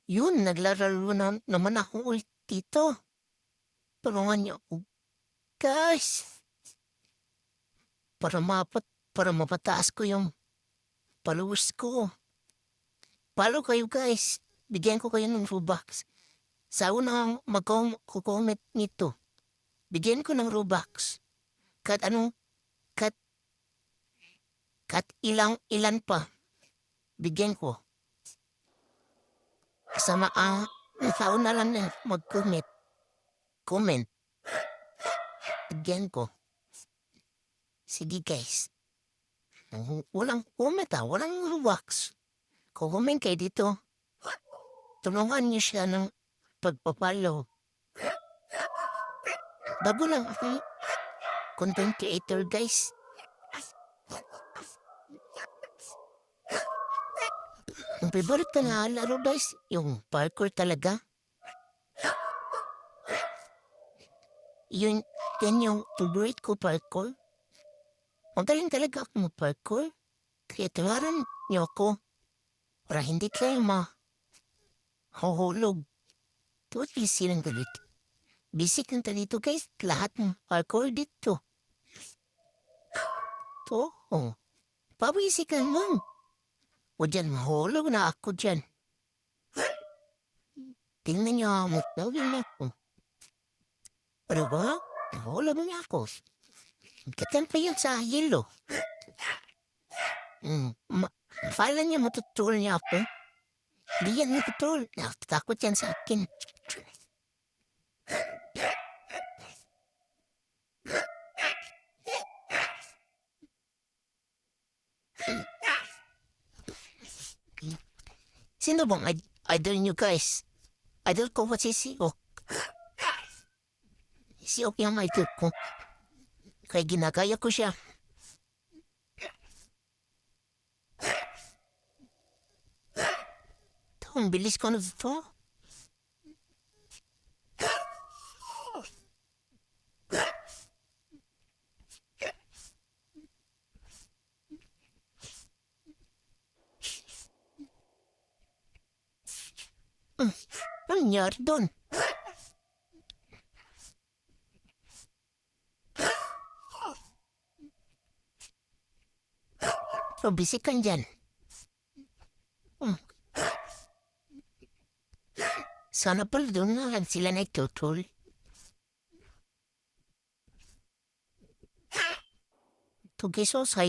Yun, naglalaro na naman ako ulit dito. Tulungan niyo ako, guys. Para para mapataas ko yung followers ko. Follow kayo, guys. Bigyan ko kayo ng Robux. Sa unang mag-comment nito, bigyan ko ng Robux. Kat ano, kat, kat ilan pa. Bigyan ko. Kasama sa una lang na mag-comment. Comment. Bigyan ko. Sige, guys. Walang comment walang Robux. Comment kayo dito. Tulungan niyo siya ng pagpapalo. Bago lang ako content creator, guys. Ang favorite ko na laro, guys, yung parkour talaga. Yan yung favorite ko, parkour. Magaling talaga ako mag-parkour. Kaya tawaran niyo ako para hindi kayo mahuhulog. Tuwat busy lang galit. Busy kang dito, guys. Lahat ng parkour dito. To, pabisi ka lang. O dyan, mahulog na ako dyan. Tingnan niyo, magtawin ako. Ano ba? Mahulog na ako. Katan pa yun sa yelo. Fala niya matutulog niya ako. Hindi yan matutulog. Nakatakot yan sa akin. Sino bang idol niyo, guys? Idol ko ba si Siok? Siok yung idol ko. Kaya ginagaya ko siya. Ito, ang bilis ko na ito. Ano nangyari doon? So, busy ka dyan. Sana pala doon na lang sila nagtutol. Ito guys, sayang